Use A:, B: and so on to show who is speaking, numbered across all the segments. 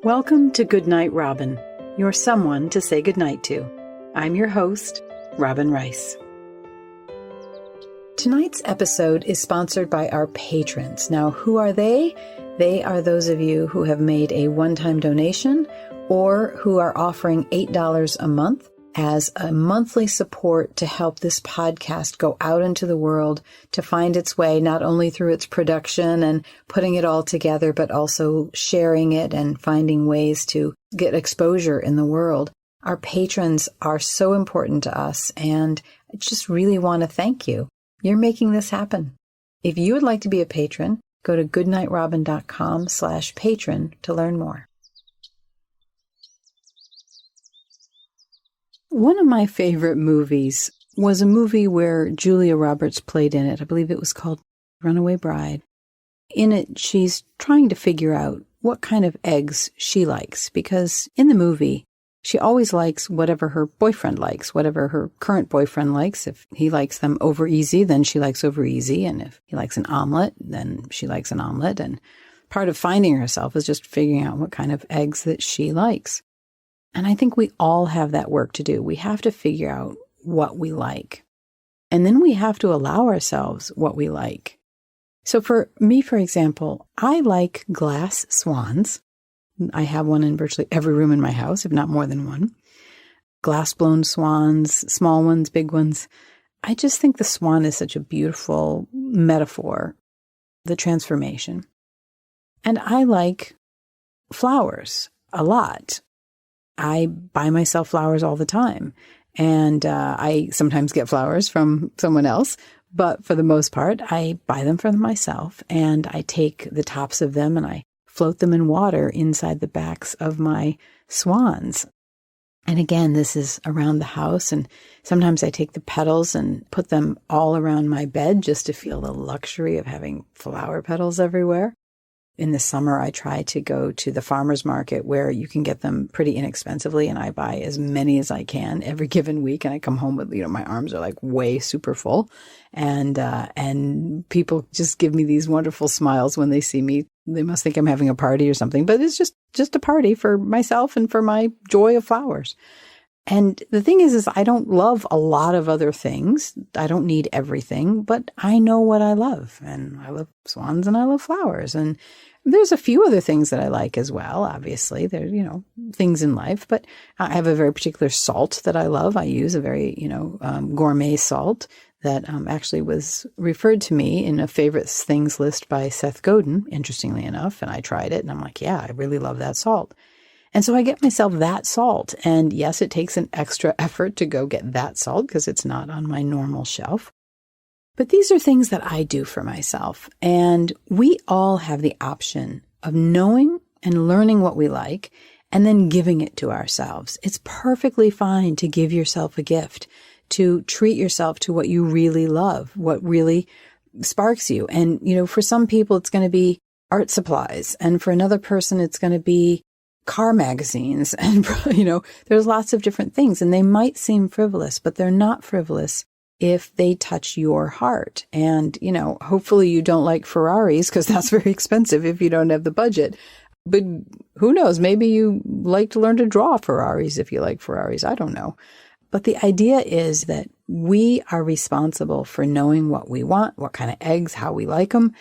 A: Welcome to Goodnight, Robin, your someone to say goodnight to. I'm your host, Robin Rice. Tonight's episode is sponsored by our patrons. Now, who are they? They are those of you who have made a one-time donation or who are offering $8 a month as a monthly support to help this podcast go out into the world to find its way, not only through its production and putting it all together, but also sharing it and finding ways to get exposure in the world. Our patrons are so important to us, and I just really want to thank you. You're making this happen. If you would like to be a patron, go to goodnightrobin.com/patron to learn more. One of my favorite movies was a movie where Julia Roberts played in it. I believe it was called Runaway Bride. In it, she's trying to figure out what kind of eggs she likes, because in the movie, she always likes whatever her boyfriend likes, whatever her current boyfriend likes. If he likes them over easy, then she likes over easy. And if he likes an omelet, then she likes an omelet. And part of finding herself is just figuring out what kind of eggs that she likes. And I think we all have that work to do. We have to figure out what we like. And then we have to allow ourselves what we like. So for me, for example, I like glass swans. I have one in virtually every room in my house, if not more than one. Glass-blown swans, small ones, big ones. I just think the swan is such a beautiful metaphor, the transformation. And I like flowers a lot. I buy myself flowers all the time, and I sometimes get flowers from someone else, but for the most part, I buy them for myself, and I take the tops of them and I float them in water inside the backs of my swans. And again, this is around the house, and sometimes I take the petals and put them all around my bed just to feel the luxury of having flower petals everywhere. In the summer, I try to go to the farmer's market where you can get them pretty inexpensively, and I buy as many as I can every given week. And I come home with, my arms are like way super full, and people just give me these wonderful smiles when they see me. They must think I'm having a party or something, but it's just a party for myself and for my joy of flowers. And the thing is I don't love a lot of other things. I don't need everything, but I know what I love. And I love swans and I love flowers. And there's a few other things that I like as well. Obviously, there things in life, but I have a very particular salt that I love. I use a very, gourmet salt that actually was referred to me in a favorites things list by Seth Godin, interestingly enough. And I tried it and I'm like, yeah, I really love that salt. And so I get myself that salt. And yes, it takes an extra effort to go get that salt because it's not on my normal shelf. But these are things that I do for myself. And we all have the option of knowing and learning what we like and then giving it to ourselves. It's perfectly fine to give yourself a gift, to treat yourself to what you really love, what really sparks you. And, for some people, it's going to be art supplies. And for another person, it's going to be car magazines. And, there's lots of different things. And they might seem frivolous, but they're not frivolous if they touch your heart. And, hopefully you don't like Ferraris because that's very expensive if you don't have the budget. But who knows? Maybe you like to learn to draw Ferraris if you like Ferraris. I don't know. But the idea is that we are responsible for knowing what we want, what kind of eggs, how we like them.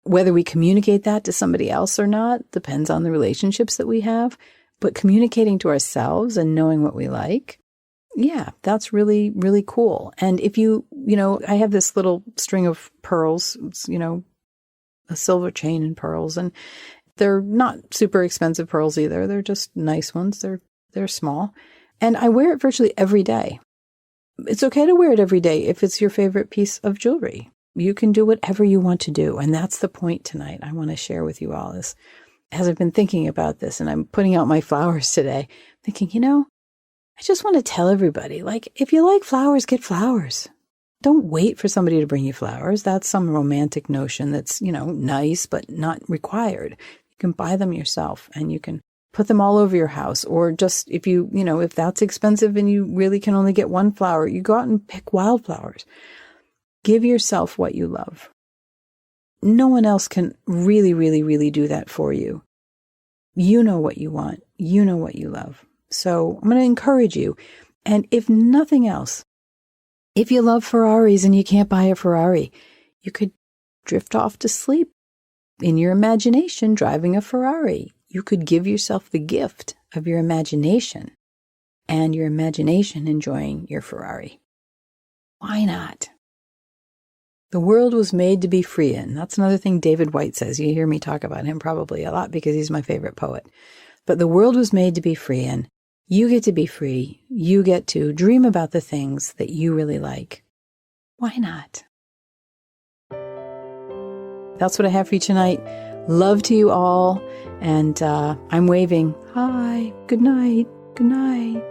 A: Whether we communicate that to somebody else or not depends on the relationships that we have. But communicating to ourselves and knowing what we like, yeah, that's really, really cool. And if I have this little string of pearls, it's, a silver chain and pearls, and they're not super expensive pearls either. They're just nice ones. They're small. And I wear it virtually every day. It's okay to wear it every day if it's your favorite piece of jewelry. You can do whatever you want to do. And that's the point tonight I want to share with you all is, as I've been thinking about this and I'm putting out my flowers today, thinking, I just want to tell everybody, if you like flowers, get flowers. Don't wait for somebody to bring you flowers. That's some romantic notion that's, nice, but not required. You can buy them yourself and you can put them all over your house. Or just if if that's expensive and you really can only get one flower, you go out and pick wildflowers. Give yourself what you love. No one else can really, really, really do that for you. You know what you want. You know what you love. So I'm going to encourage you. And if nothing else, if you love Ferraris and you can't buy a Ferrari, you could drift off to sleep in your imagination driving a Ferrari. You could give yourself the gift of your imagination and your imagination enjoying your Ferrari. Why not? The world was made to be free in. That's another thing David Whyte says. You hear me talk about him probably a lot because he's my favorite poet. But the world was made to be free in. You get to be free. You get to dream about the things that you really like. Why not? That's what I have for you tonight. Love to you all. And I'm waving. Hi. Good night. Good night.